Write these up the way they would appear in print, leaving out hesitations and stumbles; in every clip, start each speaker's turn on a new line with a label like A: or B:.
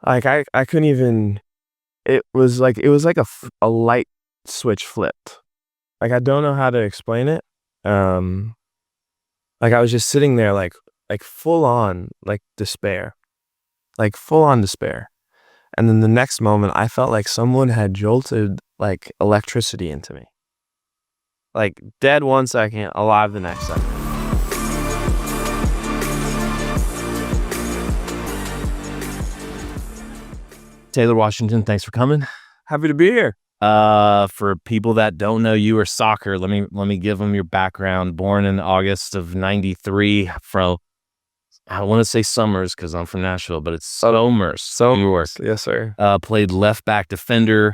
A: Like I couldn't even. It was like a light switch flipped. Like I don't know how to explain it. Um, like I was just sitting there, like full on despair, like full on despair. And then the next moment, I felt like someone had jolted like electricity into me. Like dead 1 second, alive the next second.
B: Taylor Washington, thanks for coming.
A: Happy to be here.
B: For people that don't know you or soccer, let me give them your background. Born in August of '93 from, I want to say Summers because I'm from Nashville, but it's Somers, New York.
A: Yes, sir.
B: Played left back defender.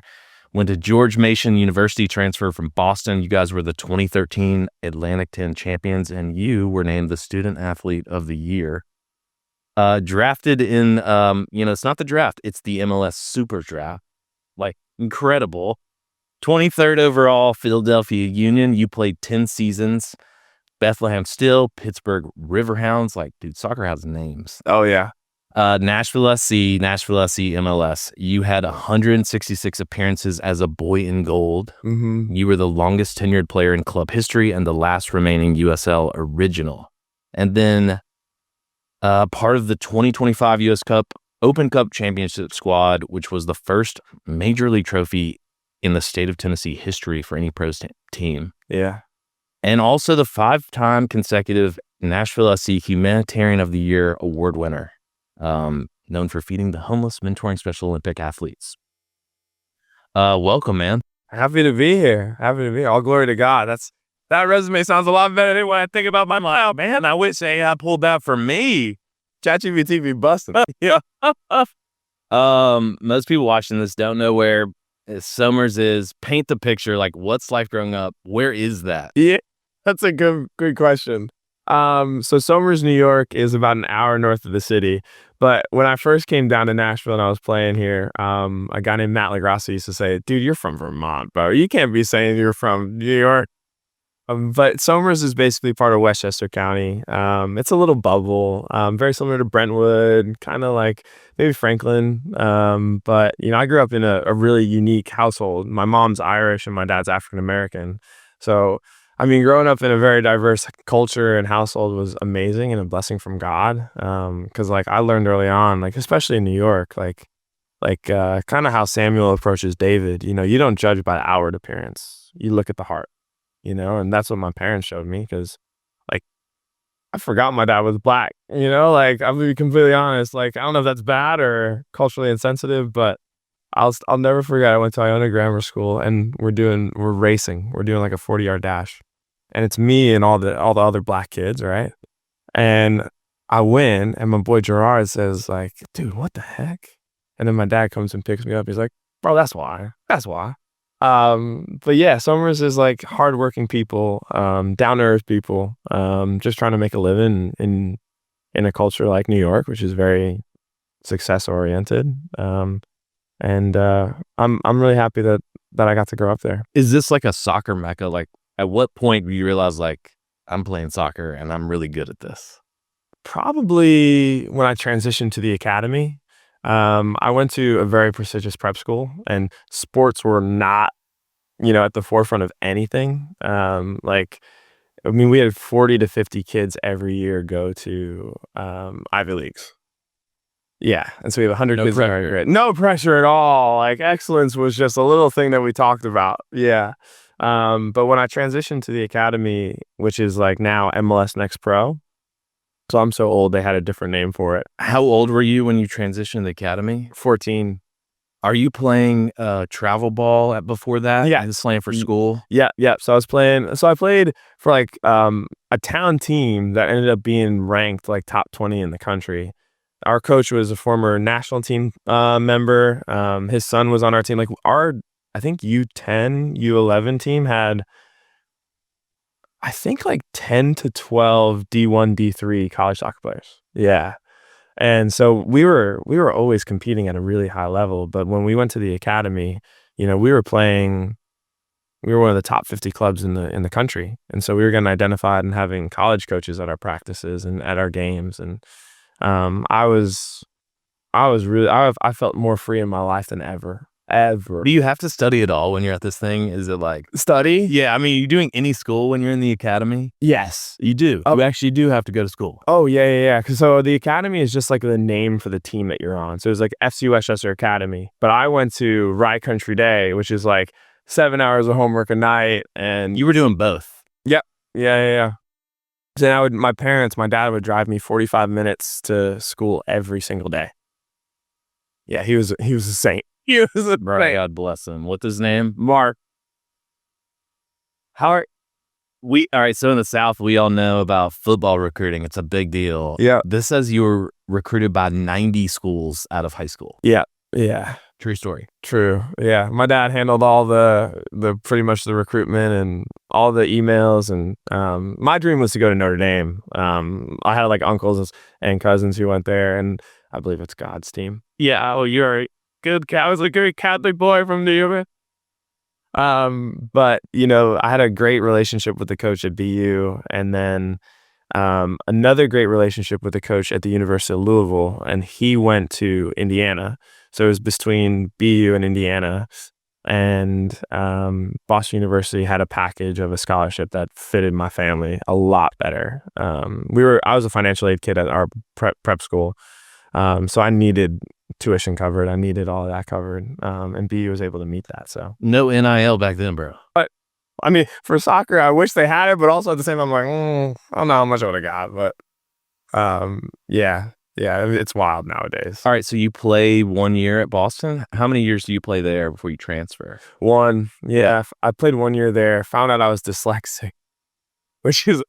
B: Went to George Mason University, transferred from Boston. You guys were the 2013 Atlantic 10 champions, and you were named the Student Athlete of the Year. Drafted in, it's not the draft, it's the MLS Super Draft. Like, incredible. 23rd overall, Philadelphia Union. You played 10 seasons. Bethlehem Steel, Pittsburgh Riverhounds. Like, dude, soccer has names.
A: Oh, yeah.
B: Nashville SC, MLS. You had 166 appearances as a boy in gold.
A: Mm-hmm.
B: You were the longest tenured player in club history and the last remaining USL original. And then part of the 2025 US Cup Open Cup Championship squad, which was the first major league trophy in the state of Tennessee history for any pro team.
A: Yeah.
B: And also the 5-time consecutive Nashville SC Humanitarian of the Year award winner, known for feeding the homeless, mentoring Special Olympic athletes. Welcome, man.
A: Happy to be here. All glory to God. That resume sounds a lot better than when I think about my life.
B: Man, I wish AI pulled that for me.
A: ChatGPT be busting.
B: Yeah. Most people watching this don't know where Somers is. Paint the picture. Like, what's life growing up? Where is that?
A: Yeah, that's a good question. So Somers, New York is about an hour north of the city. But when I first came down to Nashville and I was playing here, a guy named Matt LaGrassa used to say, "Dude, you're from Vermont, bro. You can't be saying you're from New York." But Somers is basically part of Westchester County. It's a little bubble, very similar to Brentwood, kind of like maybe Franklin. But, I grew up in a really unique household. My mom's Irish and my dad's African American. So, growing up in a very diverse culture and household was amazing and a blessing from God. Because, I learned early on, especially in New York, kind of how Samuel approaches David. You don't judge by the outward appearance. You look at the heart. And that's what my parents showed me because, I forgot my dad was black, I'm gonna be completely honest. I don't know if that's bad or culturally insensitive, but I'll never forget. I went to Iona Grammar School and we're racing. We're doing like a 40-yard dash. And it's me and all the other black kids, right? And I win and my boy Gerard says "Dude, what the heck?" And then my dad comes and picks me up. He's like, "Bro, that's why. But yeah, Somers is hardworking people, down-to-earth people, just trying to make a living in a culture like New York, which is very success-oriented. I'm really happy that I got to grow up there.
B: Is this like a soccer mecca? At what point do you realize I'm playing soccer and I'm really good at this?
A: Probably when I transitioned to the academy. I went to a very prestigious prep school and sports were not, at the forefront of anything. We had 40 to 50 kids every year go to Ivy Leagues. Yeah. And so we have 100 kids. No pressure at all. Excellence was just a little thing that we talked about. Yeah. But when I transitioned to the academy, which is now MLS Next Pro, so I'm so old, they had a different name for it.
B: How old were you when you transitioned to the academy?
A: 14.
B: Are you playing travel ball before that?
A: Yeah.
B: Just playing for school?
A: Yeah. So I played for a town team that ended up being ranked top 20 in the country. Our coach was a former national team member. His son was on our team. I think U10, U11 team had, I think 10 to 12 D1, D3 college soccer players. Yeah. And so we were always competing at a really high level. But when we went to the academy, we were one of the top 50 clubs in the country. And so we were getting identified and having college coaches at our practices and at our games. And I was I felt more free in my life than ever. Ever.
B: Do you have to study at all when you're at this thing? Is it like
A: Study?
B: yeah, I mean, are you doing any school when you're in the academy?
A: Yes.
B: You do.
A: Oh.
B: You actually do have to go to school.
A: Oh, yeah. 'Cause so the academy is just like the name for the team that you're on. So it's like FC Westchester Academy. But I went to Rye Country Day, which is like 7 hours of homework a night, and
B: You were doing both.
A: Yep. Yeah. So my dad would drive me 45 minutes to school every single day. Yeah, he was a saint. He was a
B: Bro,
A: saint.
B: God bless him. What's his name?
A: Mark.
B: How are all right, so in the South, we all know about football recruiting. It's a big deal.
A: Yeah.
B: This says you were recruited by 90 schools out of high school.
A: Yeah.
B: True story.
A: True. Yeah. My dad handled all the pretty much the recruitment and all the emails, and my dream was to go to Notre Dame. I had like uncles and cousins who went there, and I believe it's God's team. Yeah. Oh, you're a good cat. I was a good Catholic boy from New York. But I had a great relationship with the coach at BU, and then another great relationship with the coach at the University of Louisville, and he went to Indiana. So it was between BU and Indiana, and Boston University had a package of a scholarship that fitted my family a lot better. I was a financial aid kid at our prep school, so I needed tuition covered. I needed all of that covered, and BU was able to meet that. So
B: No NIL back then, bro.
A: but I mean, for soccer, I wish they had it, but also at the same time, I'm like, I don't know how much I would have got, but yeah, it's wild nowadays.
B: All right, so you play 1 year at Boston. How many years do you play there before you transfer?
A: One, yeah, I played 1 year there. Found out I was dyslexic, which is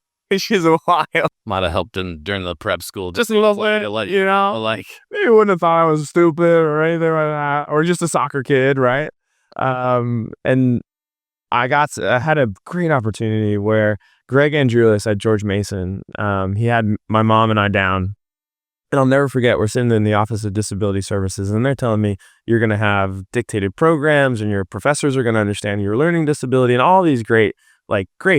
A: wild.
B: Might have helped during the prep school.
A: Just a little bit,
B: like
A: maybe you wouldn't have thought I was stupid or anything like that, or just a soccer kid, right? And I had a great opportunity where Greg Andrulis at George Mason, he had my mom and I down, and I'll never forget, we're sitting in the Office of Disability Services, and they're telling me you're going to have dictated programs, and your professors are going to understand your learning disability, and all these great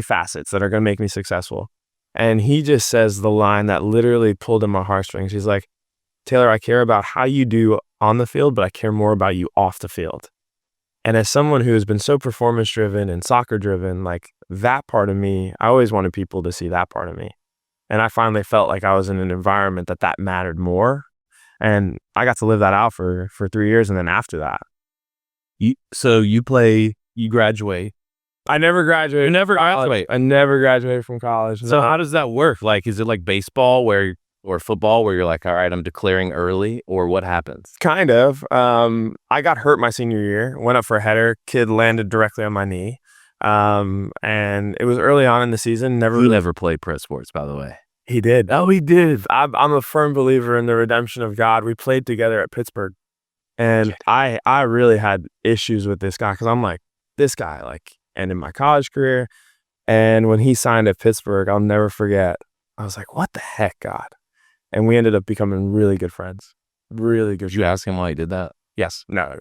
A: facets that are going to make me successful. And he just says the line that literally pulled in my heartstrings. He's like, Taylor, I care about how you do on the field, but I care more about you off the field. And as someone who has been so performance driven and soccer driven, like that part of me, I always wanted people to see that part of me. And I finally felt like I was in an environment that mattered more. And I got to live that out for 3 years. And then after that,
B: you graduate.
A: I never graduated.
B: You never graduate.
A: I never graduated from college.
B: So how does that work? Like, is it like baseball or football where you're like, all right, I'm declaring early, or what happens?
A: Kind of. I got hurt my senior year, went up for a header, kid landed directly on my knee. And it was early on in the season.
B: He never played pro sports, by the way.
A: He did. Oh, he did. I'm a firm believer in the redemption of God. We played together at Pittsburgh, and I really had issues with this guy because I'm like, this guy, like, and in my college career, and when he signed at Pittsburgh, I'll never forget. I was like, what the heck, God? And we ended up becoming really good friends. Really good.
B: Did you ask him why he did that?
A: Yes. No.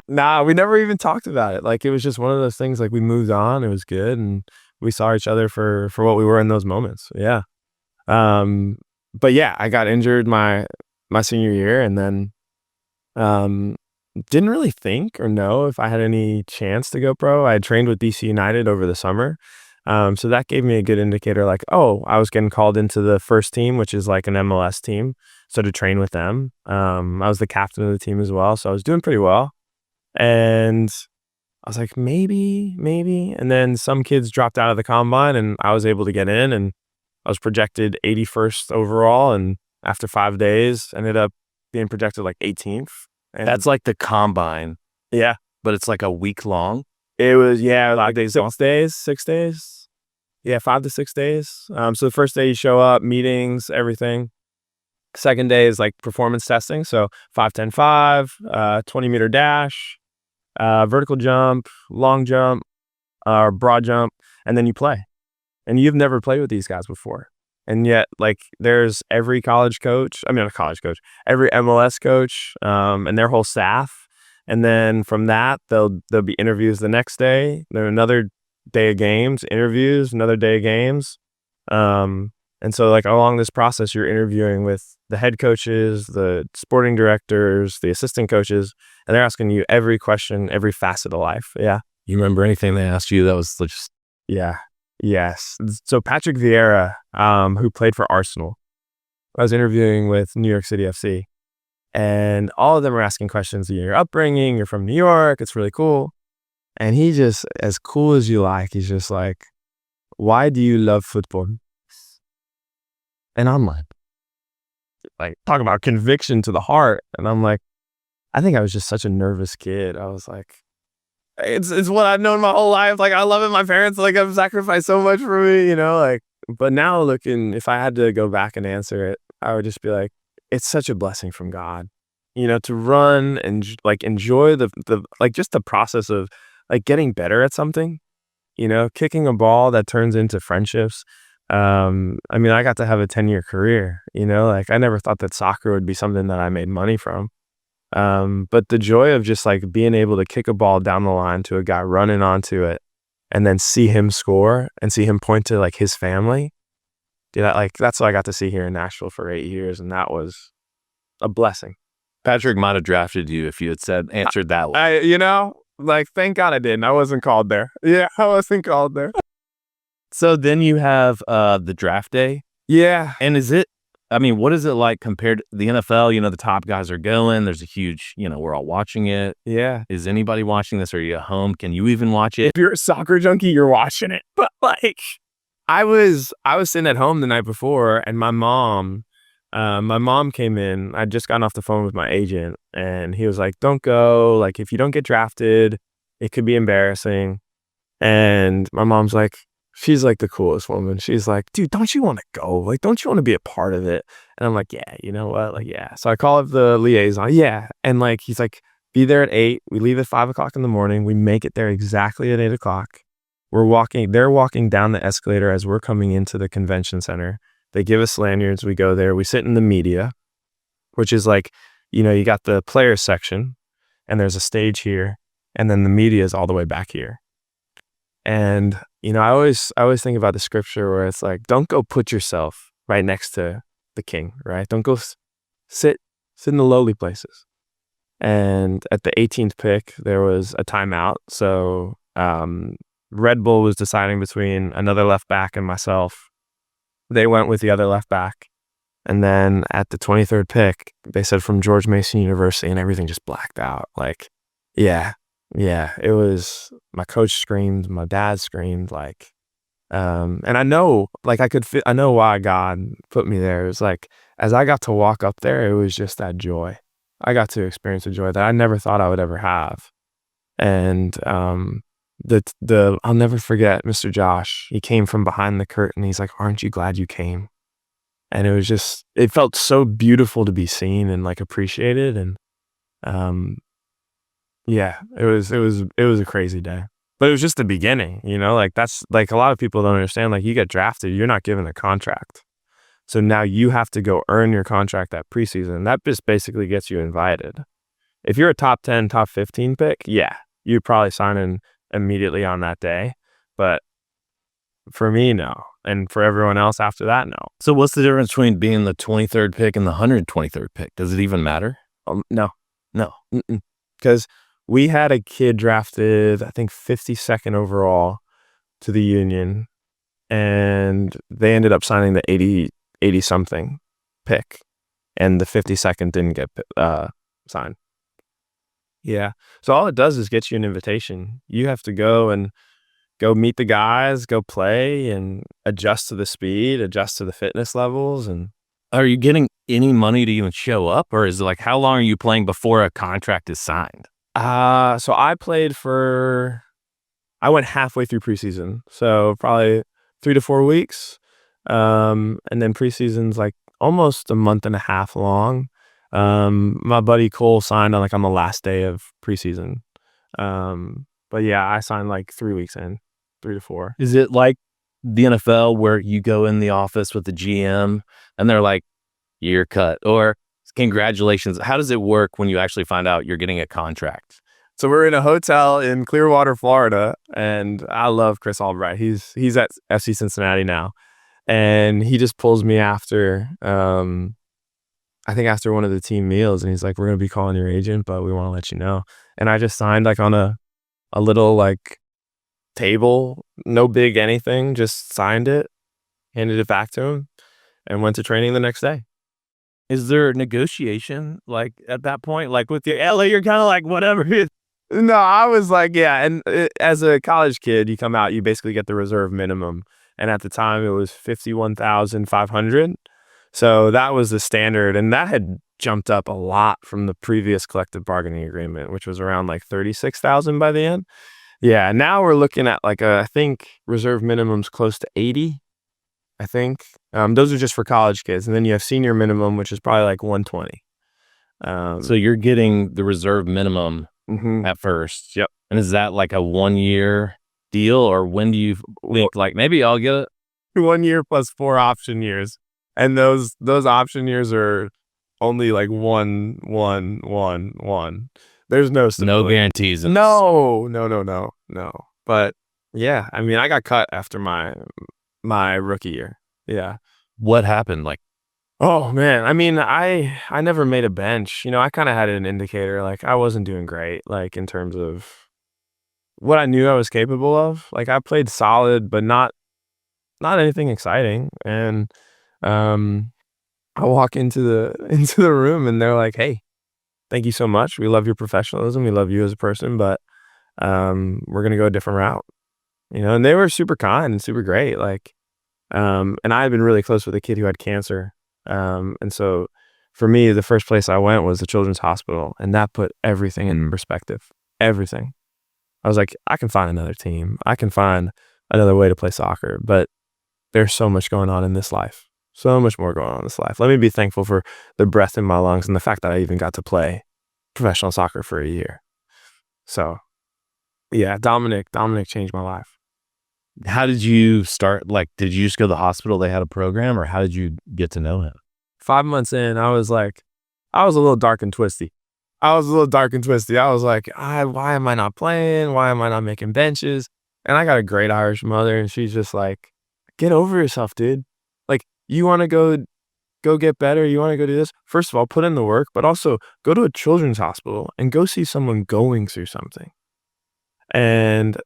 A: Nah, we never even talked about it. Like, it was just one of those things, like, we moved on. It was good, and we saw each other for what we were in those moments. Yeah. But yeah, I got injured my senior year, and then didn't really think or know if I had any chance to go pro. I had trained with DC United over the summer. So that gave me a good indicator, like, oh, I was getting called into the first team, which is like an MLS team. So to train with them, I was the captain of the team as well. So I was doing pretty well. And I was like, maybe. And then some kids dropped out of the combine, and I was able to get in, and I was projected 81st overall. And after 5 days, ended up being projected like 18th. And
B: that's like the combine.
A: Yeah.
B: But it's like a week long.
A: It was, like 6 days. Yeah, 5 to 6 days. So the first day you show up, meetings, everything. Second day is like performance testing. So 5, 10, 5, 20-meter dash, vertical jump, long jump, or broad jump, and then you play. And you've never played with these guys before. And yet, like, there's every every MLS coach, and their whole staff. And then from that, there'll be interviews the next day. Then another day of games, interviews, another day of games. And so, like, along this process, you're interviewing with the head coaches, the sporting directors, the assistant coaches, and they're asking you every question, every facet of life. Yeah.
B: You remember anything they asked you that was just
A: Yeah. Yes. So Patrick Vieira, who played for Arsenal, I was interviewing with New York City FC, and all of them are asking questions. Your upbringing, you're from New York, it's really cool. And he just, as cool as you like, he's just like, why do you love football? And I'm like, talk about conviction to the heart. And I'm like, I think I was just such a nervous kid. I was like, it's what I've known my whole life. Like, I love it. My parents, like, have sacrificed so much for me, like, but now looking, if I had to go back and answer it, I would just be like, it's such a blessing from God, to run and like enjoy the like just the process of like getting better at something, kicking a ball that turns into friendships. I mean, I got to have a 10-year career, like I never thought that soccer would be something that I made money from. But the joy of just like being able to kick a ball down the line to a guy running onto it and then see him score and see him point to like his family. Dude, that's what I got to see here in Nashville for 8 years. And that was a blessing.
B: Patrick might have drafted you if you had answered that way.
A: Like, thank God I didn't. I wasn't called there. Yeah, I wasn't called there.
B: So then you have the draft day.
A: Yeah.
B: And what is it like compared to the NFL? The top guys are going. There's a huge, we're all watching it.
A: Yeah.
B: Is anybody watching this? Are you at home? Can you even watch it?
A: If you're a soccer junkie, you're watching it. But like, I was sitting at home the night before, and my mom came in. I'd just gotten off the phone with my agent, and he was like, don't go. Like, if you don't get drafted, it could be embarrassing. And my mom's like, she's like the coolest woman. She's like, dude, don't you want to go? Like, don't you want to be a part of it? And I'm like, yeah, you know what? Like, yeah. So I call up the liaison. Yeah. And like, he's like, be there at 8. We leave at 5 o'clock in the morning. We make it there exactly at 8 o'clock. They're walking down the escalator as we're coming into the convention center. They give us lanyards. We go there. We sit in the media, which is like, you got the players section, and there's a stage here, and then the media is all the way back here. And, I always think about the scripture where it's like, don't go put yourself right next to the king, right? Don't go sit in the lowly places. And at the 18th pick, there was a timeout. So Red Bull was deciding between another left back and myself. They went with the other left back. And then at the 23rd pick, they said from George Mason University, and everything just blacked out. Like, yeah, it was, my coach screamed, my dad screamed, like, and I know, like, I know why God put me there. It was like, as I got to walk up there, it was just that joy. I got to experience a joy that I never thought I would ever have. And I'll never forget Mr. Josh. He came from behind the curtain. He's like, aren't you glad you came? And it felt so beautiful to be seen and like appreciated. And yeah, it was a crazy day. But it was just the beginning, like that's like a lot of people don't understand. Like, you get drafted, you're not given a contract. So now you have to go earn your contract at preseason. That just basically gets you invited. If you're a top 10, top 15 pick, yeah, you're probably signing immediately on that day. But for me, no. And for everyone else after that, no.
B: So what's the difference between being the 23rd pick and the 123rd pick? Does it even matter?
A: No. Because we had a kid drafted, I think 52nd overall to the Union, and they ended up signing the 80 something pick, and the 52nd didn't get signed. Yeah. So all it does is get you an invitation. You have to go meet the guys, go play, and adjust to the speed, adjust to the fitness levels. And
B: are you getting any money to even show up, or is it like, how long are you playing before a contract is signed?
A: So I went halfway through preseason, so probably 3 to 4 weeks. And then preseason's like almost a month and a half long. My buddy Cole signed on the last day of preseason. But yeah, I signed like 3 weeks in, 3 to 4.
B: Is it like the NFL where you go in the office with the GM and they're like, you're cut, or congratulations? How does it work when you actually find out you're getting a contract?
A: So we're in a hotel in Clearwater, Florida, and I love Chris Albright. He's at FC Cincinnati now, and he just pulls me after. I think after one of the team meals, and he's like, "We're gonna be calling your agent, but we want to let you know." And I just signed like on a little like table, no big anything, just signed it, handed it back to him, and went to training the next day.
B: Is there negotiation, like, at that point? Like, with your LA, you're kinda like, "Whatever."
A: No, I was like, yeah, and as a college kid, you come out, you basically get the reserve minimum, and at the time it was 51,500. So that was the standard, and that had jumped up a lot from the previous collective bargaining agreement, which was around like 36,000 by the end. Yeah, now we're looking at like I think reserve minimum's close to 80, I think. Those are just for college kids, and then you have senior minimum, which is probably like 120.
B: So
A: Um,
B: you're getting the reserve minimum
A: mhm.
B: at first,
A: Yep.
B: and is that like a 1-year deal, or when do you think, like, "Maybe I'll get it"?
A: 1 year plus 4 option years, and those option years are only like 1, 1, 1, 1. There's no
B: No
A: stability.
B: guarantees in this.
A: No, no, no, no, no. But yeah, I mean, I got cut after my rookie year. Yeah.
B: What happened? Like,
A: Oh man, I mean, I never made a bench. I kind of had an indicator like I wasn't doing great like in terms of what I knew I was capable of. Like I played solid, but not anything exciting. And um I walk into the into the room and they're like, "Hey, thank you so much. We love your professionalism. We love you as a person, but we're gonna go a different route." And they were super kind and super great. Like, and I had been really close with a kid who had cancer. And so for me, the first place I went was the Children's Hospital, and that put everything in perspective. Everything. I was like, I can find another team. I can find another way to play soccer, but there's so much going on in this life. So much more going on in this life. Let me be thankful for the breath in my lungs and the fact that I even got to play professional soccer for a year. So yeah, Dominic changed my life.
B: how did you start? Like, did you just go to the hospital, they had a program, or how did you get to know him?
A: 5 months in, I was a little dark and twisty. I was a little dark and twisty. I was like, why am I not playing? Why am I not making benches? And I got a great Irish mother, and she's just like, get over yourself, dude. Like, you want to go get better. You want to go do this. First of all, put in the work, but also go to a children's hospital and go see someone going through something. And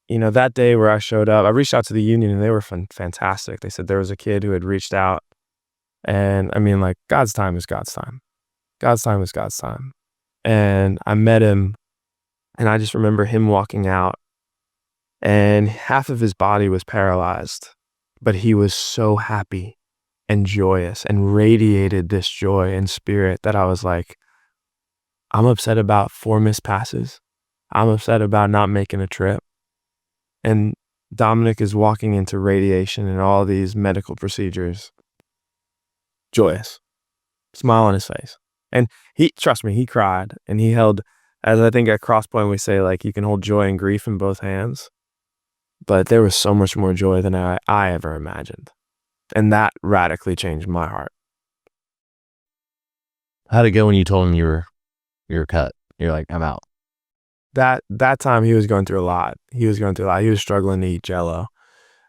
A: that day where I showed up, I reached out to the union, and they were fantastic. They said there was a kid who had reached out, and I mean, like, God's time is God's time. God's time is God's time. And I met him, and I just remember him walking out, and half of his body was paralyzed, but he was so happy and joyous and radiated this joy and spirit that I was like, I'm upset about 4 missed passes. I'm upset about not making a trip. And Dominic is walking into radiation and all these medical procedures, joyous, smile on his face. And trust me, he cried, and he held, as I think at Crosspoint we say, like, you can hold joy and grief in both hands. But there was so much more joy than I ever imagined. And that radically changed my heart.
B: How'd it go when you told him you were cut? You're like, "I'm out."
A: That time he was going through a lot. He was going through a lot. He was struggling to eat Jello,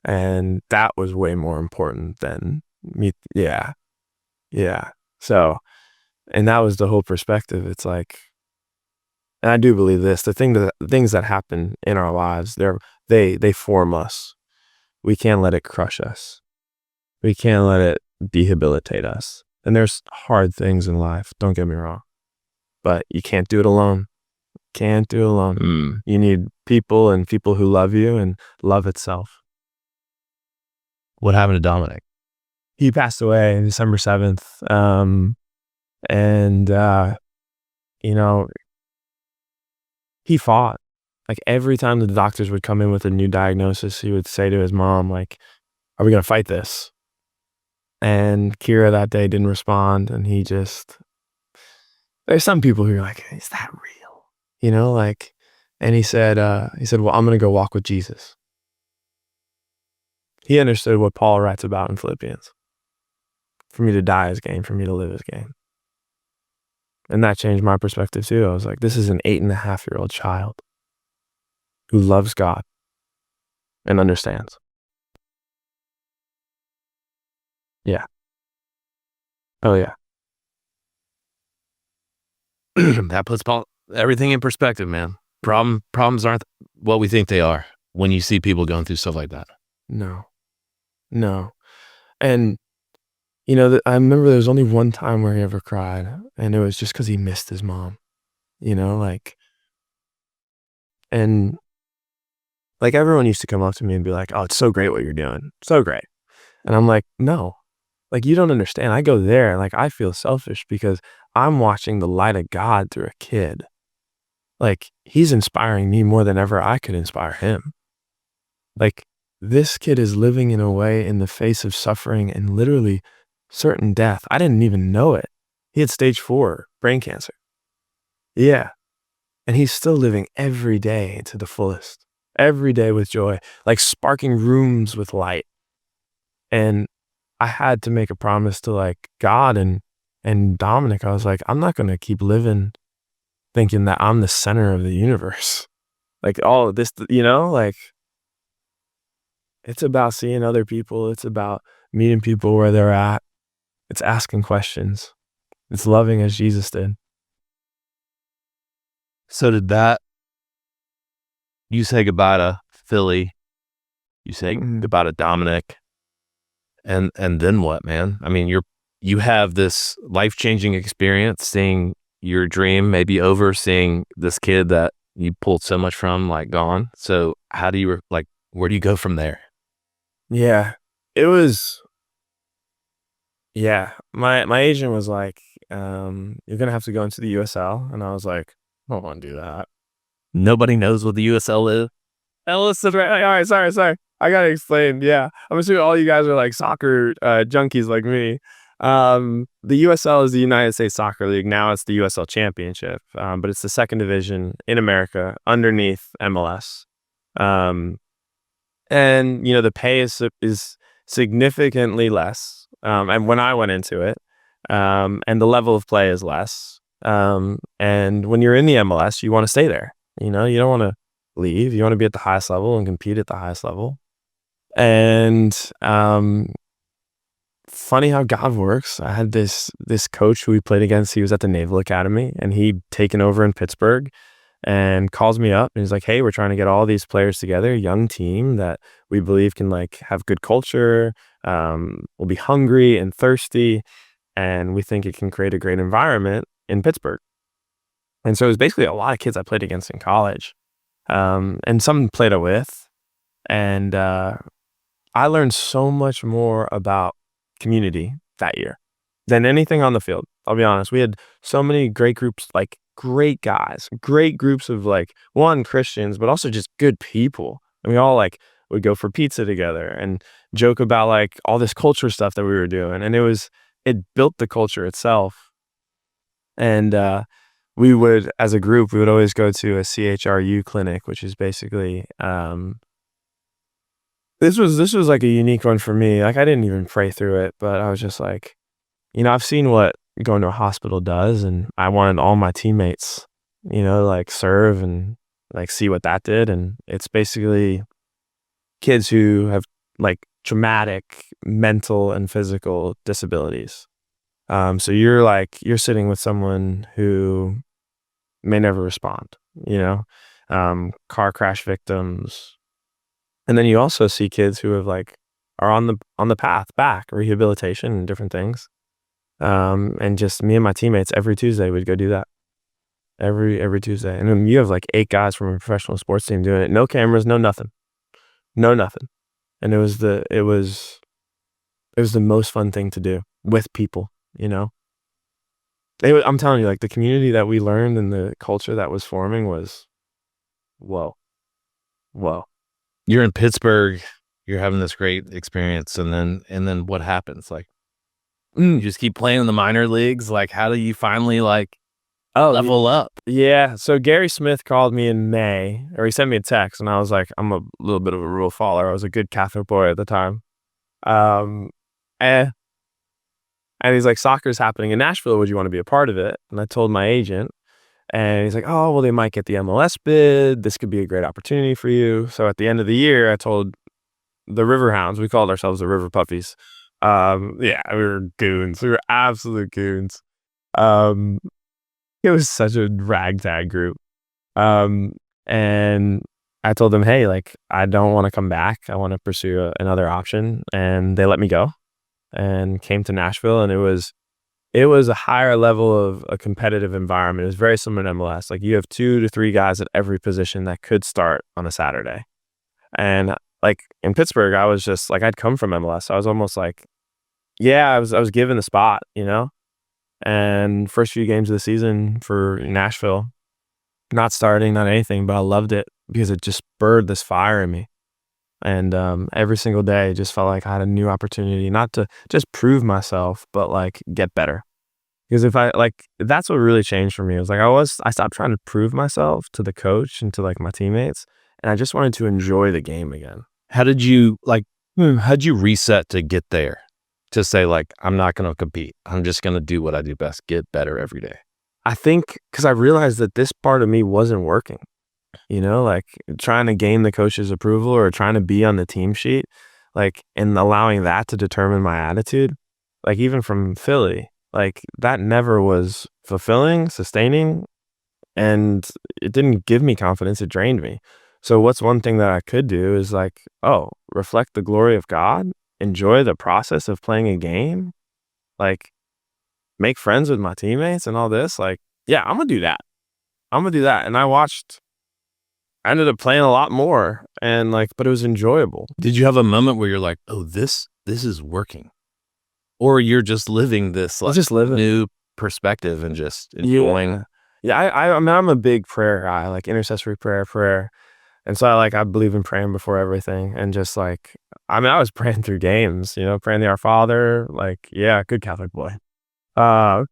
A: and that was way more important than me. Yeah, yeah. So, and that was the whole perspective. It's like, and I do believe this: the things that happen in our lives, they form us. We can't let it crush us. We can't let it debilitate us. And there's hard things in life. Don't get me wrong, but you can't do it alone. Can't do it alone.
B: Mm.
A: You need people, and people who love you, and love itself.
B: What happened to Dominic?
A: He passed away on December 7th. And, you know, he fought. Like every time the doctors would come in with a new diagnosis, he would say to his mom, like, are we going to fight this? And Kira that day didn't respond. And there's some people who are like, is that real? Like, and he said, well, I'm going to go walk with Jesus. He understood what Paul writes about in Philippians. For me to die is gain, for me to live is gain. And that changed my perspective too. I was like, this is an 8.5-year-old child who loves God and understands. Yeah. Oh yeah.
B: That puts everything in perspective, man. Problems aren't what we think they are when you see people going through stuff like that.
A: No, no. And, you know, I remember there was only one time where he ever cried, and it was just because he missed his mom, you know, and like everyone used to come up to me and be like, "Oh, it's so great what you're doing. So great." And I'm like, "No, like you don't understand. I go there, like I feel selfish because I'm watching the light of God through a kid. Like he's inspiring me more than ever I could inspire him. Like this kid is living in a way in the face of suffering and literally certain death. I didn't even know it. He had stage 4 brain cancer. Yeah. And he's still living every day to the fullest, every day with joy, like sparking rooms with light. And I had to make a promise to like God and Dominic. I was like, I'm not going to keep living thinking that I'm the center of the universe. Like all of this, you know, like it's about seeing other people. It's about meeting people where they're at. It's asking questions. It's loving as Jesus did.
B: So did that, you say goodbye to Philly, you say goodbye to Dominic, and then what, man? I mean, you have this life-changing experience, seeing your dream maybe over, seeing this kid that you pulled so much from, like, gone. So how do you, like, where do you go from there?
A: Yeah, it was, yeah. My agent was like, you're gonna have to go into the USL. And I was like, I don't want to do that.
B: Nobody knows what the USL is.
A: Listen, right, all right, sorry. I gotta explain. Yeah. I'm assuming all you guys are like soccer junkies like me. The USL is the United States Soccer League. Now it's the USL Championship. But it's the second division in America underneath MLS. Um, and you know, the pay is significantly less. And when I went into it, and the level of play is less. And when you're in the MLS, you want to stay there. You know, you don't want to leave. You want to be at the highest level and compete at the highest level. And funny how God works. I had this coach who we played against. He was at the Naval Academy, and he'd taken over in Pittsburgh, and calls me up and he's like, "Hey, we're trying to get all these players together, young team that we believe can like have good culture, will be hungry and thirsty, and we think it can create a great environment in Pittsburgh." And so it was basically a lot of kids I played against in college, and some played it with. And I learned so much more about community that year than anything on the field. I'll be honest. We had so many great groups, like great guys, great groups of like one Christians, but also just good people. And we all like would go for pizza together and joke about like all this culture stuff that we were doing. And it built the culture itself. And we would, as a group, we would always go to a CHRU clinic, which is basically this was like a unique one for me. Like I didn't even pray through it, but I was just like, you know, I've seen what going to a hospital does, and I wanted all my teammates, you know, like serve and like see what that did. And it's basically kids who have like traumatic mental and physical disabilities. So you're sitting with someone who may never respond, you know, car crash victims. And then you also see kids who have like are on the path back, rehabilitation and different things. And just me and my teammates every Tuesday we'd go do that every Tuesday. And then you have like 8 guys from a professional sports team doing it. No cameras, no nothing, no nothing. And it was the most fun thing to do with people, you know. I'm telling you, like the community that we learned and the culture that was forming was, whoa, whoa.
B: You're in Pittsburgh, you're having this great experience, and then what happens? Like, you just keep playing in the minor leagues. Like, how do you finally like level up?
A: Yeah. So Gary Smith called me in May, or he sent me a text, and I was like, I'm a little bit of a rule follower. I was a good Catholic boy at the time. Um, and, and he's like, soccer's happening in Nashville. Would you want to be a part of it? And I told my agent, and he's like, oh, well, they might get the MLS bid. This could be a great opportunity for you. So at the end of the year, I told the Riverhounds, we called ourselves the River Puppies. Yeah, we were goons. We were absolute goons. Um, It was such a ragtag group. Um, and I told them, hey, like, I don't want to come back. I want to pursue another option. And they let me go and came to Nashville. And it was a higher level of a competitive environment. It was very similar to MLS. Like, you have 2 to 3 guys at every position that could start on a Saturday. And like in Pittsburgh, I was just like, I'd come from MLS. So I was almost like, yeah, I was given the spot, you know? And first few games of the season for Nashville, not starting, not anything, but I loved it because it just spurred this fire in me. And every single day just felt like I had a new opportunity, not to just prove myself, but like get better. Because if I like, that's what really changed for me. It was like I stopped trying to prove myself to the coach and to like my teammates, and I just wanted to enjoy the game again.
B: How did you how'd you reset to get there? To say like, I'm not going to compete. I'm just going to do what I do best, get better every day.
A: I think because I realized that this part of me wasn't working, you know, like trying to gain the coach's approval or trying to be on the team sheet, like, and allowing that to determine my attitude, like even from Philly, like that never was fulfilling, sustaining, and it didn't give me confidence. It drained me. So what's one thing that I could do is like, oh, reflect the glory of God, enjoy the process of playing a game, like make friends with my teammates and all this. Like, yeah, I'm gonna do that. I'm gonna do that. And I ended up playing a lot more and like, but it was enjoyable.
B: Did you have a moment where you're like, oh, this is working? Or you're just living this like
A: Just living.
B: new perspective and just enjoying.
A: Yeah, I mean, I'm a big prayer guy, like intercessory prayer. And so I believe in praying before everything. And just like, I mean, I was praying through games, you know, praying the Our Father, like, yeah, good Catholic boy. Yeah.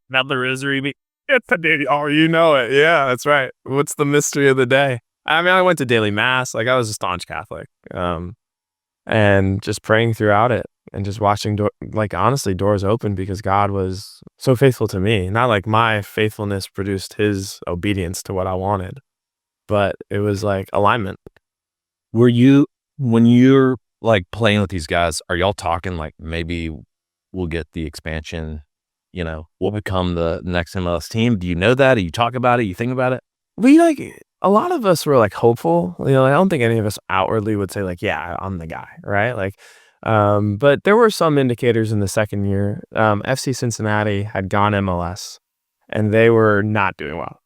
A: Now the rosary, it's a day. Oh, you know it. Yeah, that's right. What's the mystery of the day? I mean, I went to daily mass. Like, I was a staunch Catholic. And just praying throughout it and just watching, like, honestly, doors open because God was so faithful to me. Not like my faithfulness produced his obedience to what I wanted, but it was like alignment.
B: Were you, when you're like playing with these guys, are y'all talking like maybe we'll get the expansion, you know, we'll become the next MLS team? Do you know that? Do you talk about it? You think about it?
A: We like, a lot of us were like hopeful, you know. I don't think any of us outwardly would say like, yeah, I'm the guy, right? Like, but there were some indicators in the second year. FC Cincinnati had gone MLS and they were not doing well.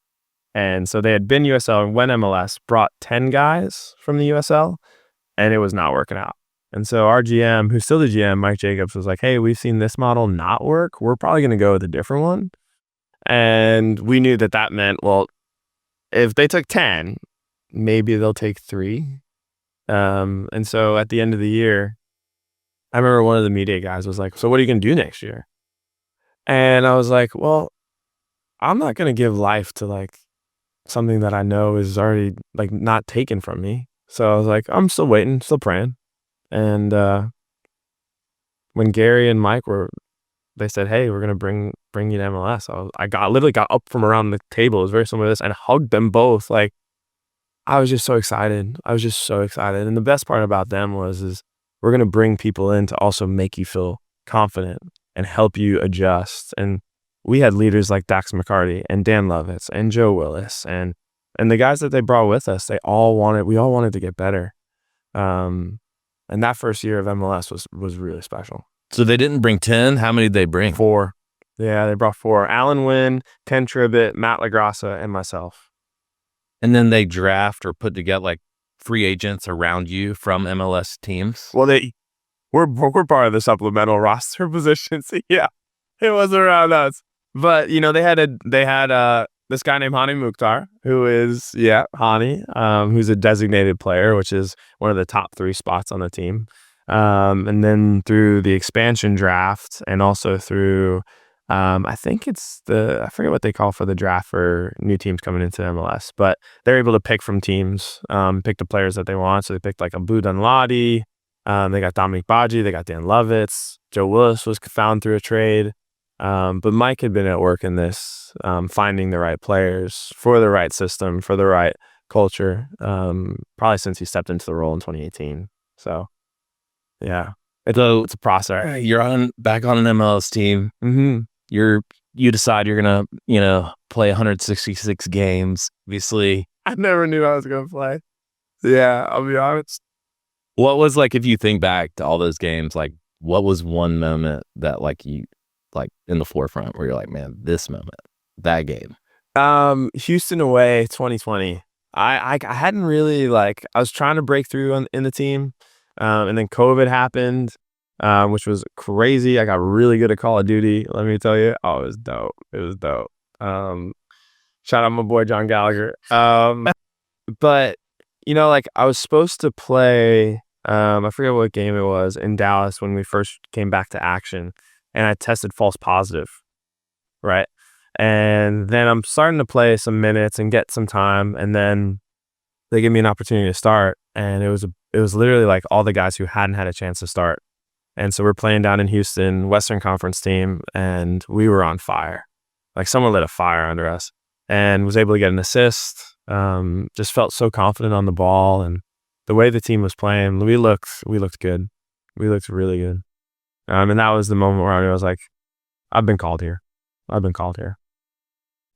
A: And so they had been USL and went MLS, brought 10 guys from the USL, and it was not working out. And so our GM, who's still the GM, Mike Jacobs, was like, hey, we've seen this model not work. We're probably going to go with a different one. And we knew that that meant, well, if they took 10, maybe they'll take 3. And so at the end of the year, I remember one of the media guys was like, so what are you going to do next year? And I was like, well, I'm not going to give life to like something that I know is already like not taken from me. So I was like, I'm still waiting, still praying. And when Gary and Mike they said, hey, we're gonna bring you to MLS. I literally got up from around the table. It was very similar to this, and hugged them both. Like, I was just so excited. And the best part about them is we're gonna bring people in to also make you feel confident and help you adjust. And we had leaders like Dax McCarty and Dan Lovitz and Joe Willis and the guys that they brought with us. We all wanted to get better. And that first year of MLS was really special.
B: So they didn't bring 10. How many did they bring?
A: 4. Yeah, they brought 4. Alan Wynn, Ken Tribbett, Matt LaGrassa, and myself.
B: And then they draft or put together like free agents around you from MLS teams?
A: Well, we're part of the supplemental roster positions. Yeah, it was around us. But you know, they had this guy named Hani Mukhtar, who is Hani, who's a designated player, which is one of the top 3 spots on the team. And then through the expansion draft, and also through I think I forget what they call for the draft for new teams coming into MLS, but they're able to pick from teams, pick the players that they want. So they picked like Abu Dunladi, they got Dominic Baji, they got Dan Lovitz, Joe Willis was found through a trade. But Mike had been at work in this, finding the right players for the right system, for the right culture, probably since he stepped into the role in 2018. So, yeah, it's a process.
B: You're back on an MLS team.
A: Mm-hmm.
B: You're you decide you're gonna, play 166 games. Obviously,
A: I never knew I was gonna play. Yeah, I'll be honest.
B: what was like if you think back to all those games, like what was one moment that like you like in the forefront where you're like, man, this moment, that game.
A: Houston away 2020. I hadn't really like I was trying to break through in the team, and then COVID happened, which was crazy. I got really good at Call of Duty. Let me tell you, oh, it was dope. It was dope. Shout out my boy John Gallagher. But like I was supposed to play. I forget what game it was in Dallas when we first came back to action, and I tested false positive, right? And then I'm starting to play some minutes and get some time, and then they give me an opportunity to start, and it was literally like all the guys who hadn't had a chance to start, and so we're playing down in Houston, Western Conference team, and we were on fire, like someone lit a fire under us, and was able to get an assist. Just felt so confident on the ball, and the way the team was playing, we looked good, we looked really good, and that was the moment where I was like, I've been called here.
B: I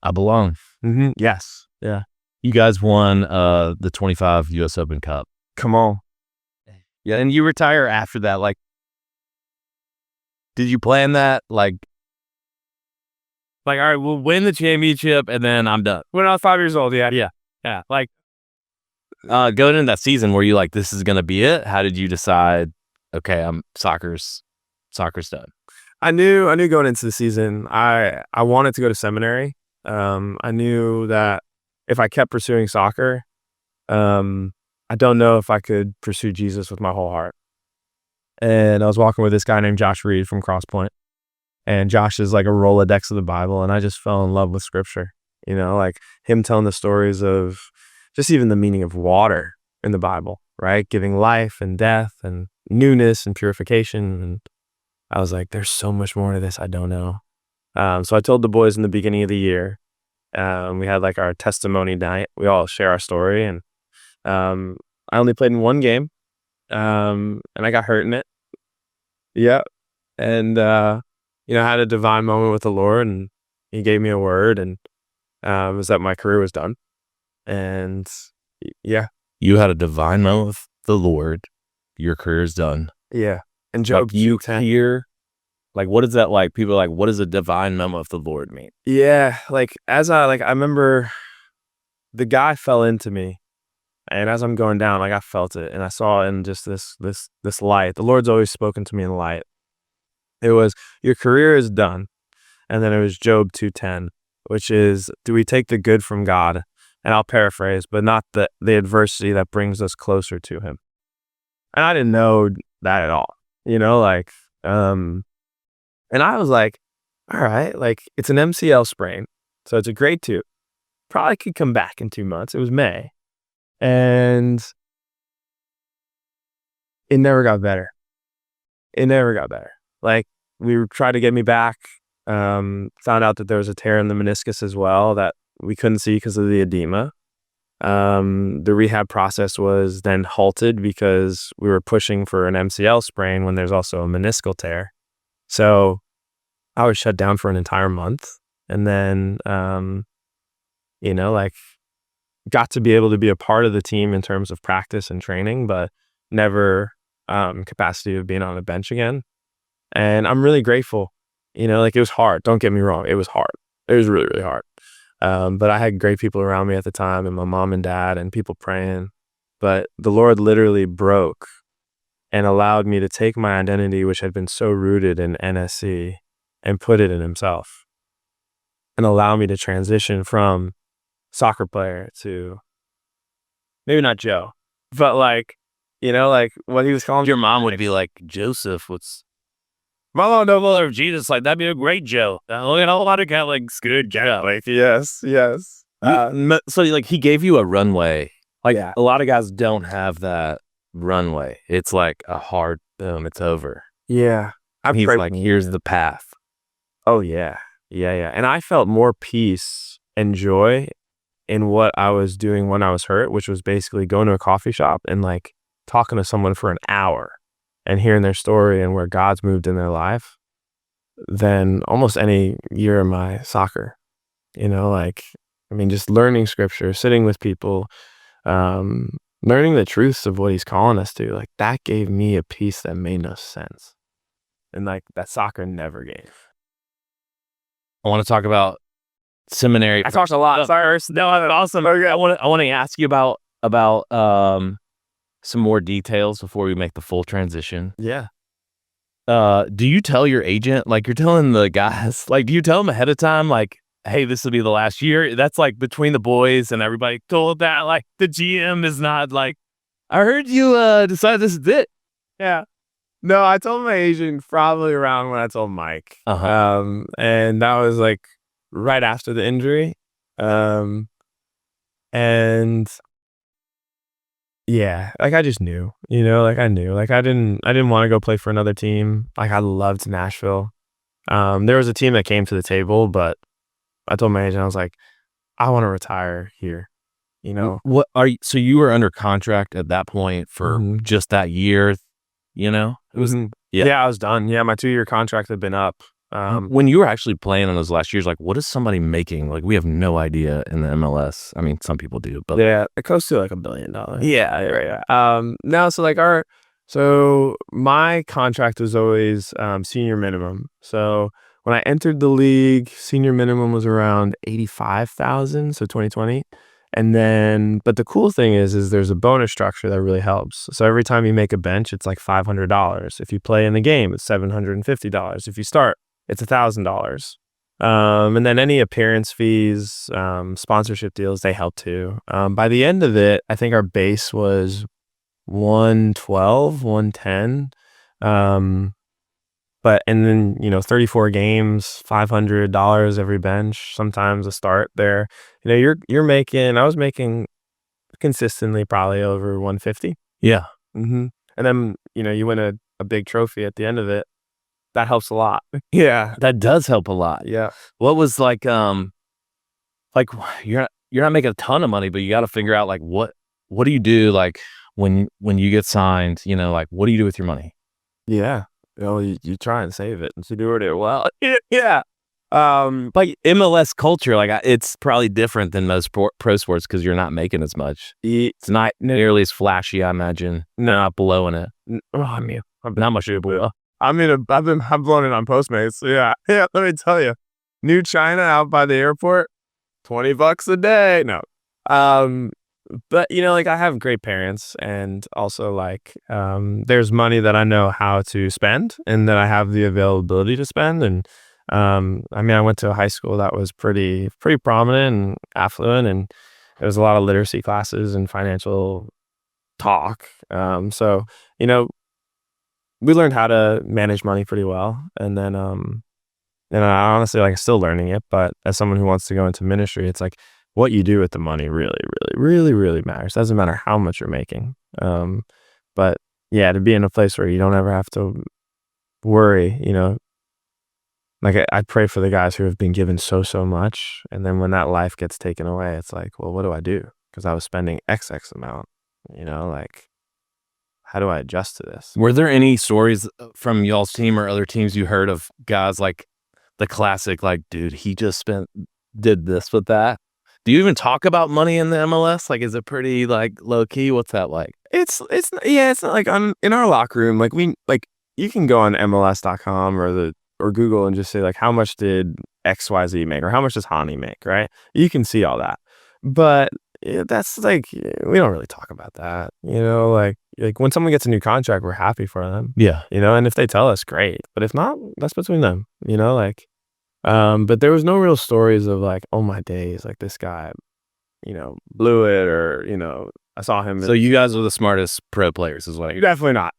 B: belong.
A: Yes. Yeah.
B: You guys won the 25 US Open Cup.
A: Come on.
B: Yeah, and you retire after that. Like, did you plan that? Like, all right, we'll win the championship and then I'm done.
A: When I was 5 years old, yeah.
B: Yeah. Like, going into that season, were you like, this is gonna be it? How did you decide? Okay, soccer's done.
A: I knew going into the season, I wanted to go to seminary. I knew that if I kept pursuing soccer, I don't know if I could pursue Jesus with my whole heart. And I was walking with this guy named Josh Reed from Cross Point, and Josh is like a Rolodex of the Bible, and I just fell in love with Scripture. Like him telling the stories of just even the meaning of water in the Bible, right? Giving life and death and newness and purification. And I was like, there's so much more to this I don't know. So I told the boys in the beginning of the year, we had like our testimony night. We all share our story, and I only played in one game, and I got hurt in it. Yeah, and I had a divine moment with the Lord, and He gave me a word, and it was that my career was done. And yeah,
B: you had a divine moment with the Lord. Your career's done.
A: Yeah, and Job,
B: like you hear. Like, what is that like? People are like, what does a divine moment of the Lord mean?
A: Yeah, like I remember the guy fell into me, and as I'm going down, like I felt it, and I saw in just this light. The Lord's always spoken to me in light. It was, your career is done, and then it was Job 2:10, which is, do we take the good from God? And I'll paraphrase, but not the adversity that brings us closer to Him. And I didn't know that at all, and I was like, all right, like it's an MCL sprain. So it's a grade 2. Probably could come back in 2 months. It was May. And it never got better. Like we tried to get me back. Found out that there was a tear in the meniscus as well that we couldn't see because of the edema. The rehab process was then halted because we were pushing for an MCL sprain when there's also a meniscal tear. So I was shut down for an entire month, and then, like got to be able to be a part of the team in terms of practice and training, but never capacity of being on a bench again. And I'm really grateful. Like it was hard. Don't get me wrong. It was hard. It was really, really hard. But I had great people around me at the time, and my mom and dad and people praying. But the Lord literally broke and allowed me to take my identity, which had been so rooted in NSC, and put it in Himself, and allow me to transition from soccer player to maybe not Joe, but like what He was calling.
B: Your mom would be like, Joseph, what's Mama, no mother of Jesus? Like, that'd be a great Joe. Look at a lot of Catholics, good Joe.
A: Like, yes.
B: So like He gave you a runway. Like a lot of guys don't have that runway. It's like a hard boom. It's over.
A: Yeah.
B: He's like, here's the path.
A: Oh yeah. And I felt more peace and joy in what I was doing when I was hurt, which was basically going to a coffee shop and like talking to someone for an hour and hearing their story and where God's moved in their life. than almost any year of my soccer. You know, like, I mean, just learning scripture, sitting with people, um, learning the truths of what he's calling us to, like that gave me a peace that made no sense. And like that soccer never gave.
B: I want to talk about seminary.
A: I talked a lot. Sorry. No, awesome. Okay.
B: I want to ask you about some more details before we make the full transition.
A: Yeah.
B: Do you tell your agent, like you're telling the guys, like do you tell them ahead of time, like, hey, this will be the last year? That's like between the boys and everybody told that, like the GM is not like, I heard you decide this is it.
A: Yeah. No, I told my agent probably around when I told Mike. And that was like right after the injury. And yeah, like I just knew, you know, like I knew, like I didn't want to go play for another team. Like I loved Nashville. There was a team that came to the table, but I told my agent, I was like, I want to retire here. You know,
B: what are you? So you were under contract at that point for just that year, you know?
A: It was, yeah, I was done. Yeah, my 2-year contract had been up.
B: When you were actually playing in those last years, like what is somebody making? Like we have no idea in the MLS. I mean, some people do, but
A: yeah, it goes to like $1 billion.
B: Yeah, right.
A: Now, so my contract was always senior minimum. So when I entered the league, senior minimum was around 85,000. So 2020. And then, but the cool thing is there's a bonus structure that really helps. So every time you make a bench, it's like $500. If you play in the game, it's $750. If you start, it's $1,000. And then any appearance fees, sponsorship deals, they help too. By the end of it, I think our base was 112, 110. And then, you know, 34 games, $500 every bench, sometimes a start there. You know, you're making, I was making consistently probably over 150.
B: Yeah.
A: And then, you know, you win a big trophy at the end of it. That helps a lot. Yeah.
B: That does help a lot.
A: Yeah.
B: What was like you're not making a ton of money, but you got to figure out like what do you do like when you get signed, you know, like what do you do with your money?
A: Yeah. You know, you try and save it and you do it well. Yeah.
B: Like MLS culture, like it's probably different than most pro sports because you're not making as much. It's not nearly as flashy, I imagine. Not blowing it.
A: I mean,
B: not much to blow.
A: I mean, I've blown it on Postmates. Yeah. Yeah. Let me tell you, New China out by the airport, $20 a day. No. But you know, like I have great parents, and also like there's money that I know how to spend and that I have the availability to spend. And I mean, I went to a high school that was pretty prominent and affluent, and there was a lot of literacy classes and financial talk. So you know, we learned how to manage money pretty well. And then and I honestly like still learning it, but as someone who wants to go into ministry, it's like what you do with the money really matters. Doesn't matter how much you're making. But yeah, to be in a place where you don't ever have to worry, you know, like I pray for the guys who have been given so much. And then when that life gets taken away, it's like, well, what do I do? Because I was spending X amount, you know, like how do I adjust to this?
B: Were there any stories from y'all's team or other teams you heard of guys like the classic, like, dude, he just did this with that? Do you even talk about money in the MLS? Like, is it pretty like low key? What's that like?
A: It's not like in our locker room. Like you can go on MLS.com or Google and just say like, how much did XYZ make, or how much does Hani make? Right? You can see all that, but that's like we don't really talk about that. You know, like when someone gets a new contract, we're happy for them.
B: Yeah,
A: you know, and if they tell us, great. But if not, that's between them. You know, like. But there was no real stories of like, oh my days, like this guy, you know, blew it, or, you know, I saw him.
B: So you guys are the smartest pro players is what
A: you're definitely not.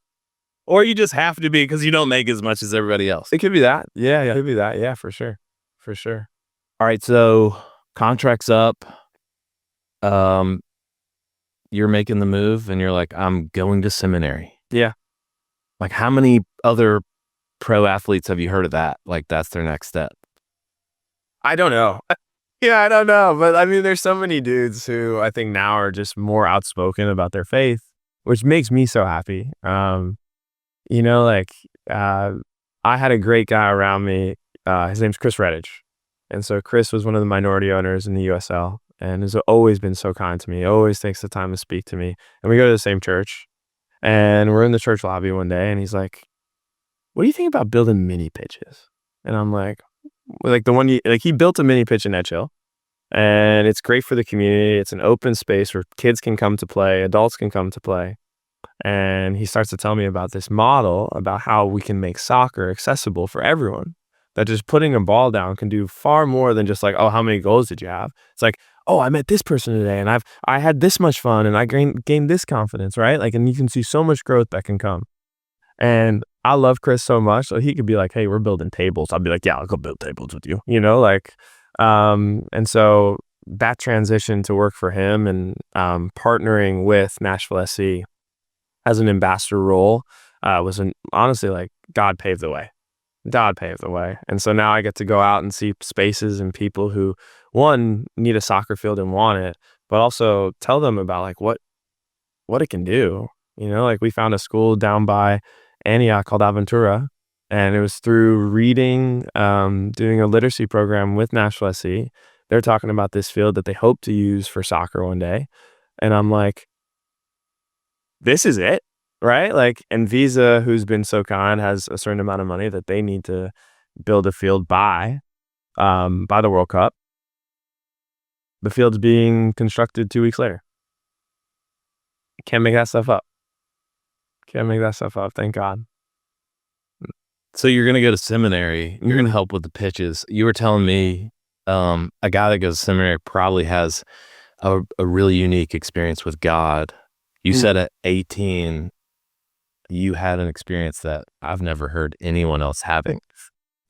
B: Or you just have to be because you don't make as much as everybody else.
A: It could be that. Yeah. It could be that. Yeah, for sure.
B: All right. So contract's up. You're making the move and you're like, I'm going to seminary.
A: Yeah.
B: Like how many other pro athletes have you heard of that? Like that's their next step.
A: I don't know. Yeah, I don't know. But I mean, there's so many dudes who I think now are just more outspoken about their faith, which makes me so happy. You know, like I had a great guy around me. His name's Chris Redditch. And so Chris was one of the minority owners in the USL and has always been so kind to me. He always takes the time to speak to me. And we go to the same church. And we're in the church lobby one day and he's like, "What do you think about building mini pitches?" And I'm like the one he built a mini pitch in Edge Hill. And it's great for the community. It's an open space where kids can come to play, adults can come to play. And he starts to tell me about this model about how we can make soccer accessible for everyone. That just putting a ball down can do far more than just like, oh, how many goals did you have? It's like, oh, I met this person today and I had this much fun and I gained this confidence, right? Like, and you can see so much growth that can come. And I love Chris so much. So he could be like, "Hey, we're building tables." I'll be like, "Yeah, I'll go build tables with you." And so that transition to work for him and partnering with Nashville SC as an ambassador role honestly like God paved the way. God paved the way. And so now I get to go out and see spaces and people who, one, need a soccer field and want it, but also tell them about like what it can do. Like we found a school down by Antioch called Aventura, and it was through reading, doing a literacy program with Nashville SC. They're talking about this field that they hope to use for soccer one day. And I'm like, this is it, right? Like, and Visa, who's been so kind, has a certain amount of money that they need to build a field by the World Cup. The field's being constructed 2 weeks later. Can't make that stuff up. Thank God.
B: So you're going to go to seminary. You're going to help with the pitches. You were telling me a guy that goes to seminary probably has a really unique experience with God. You said at 18, you had an experience that I've never heard anyone else having.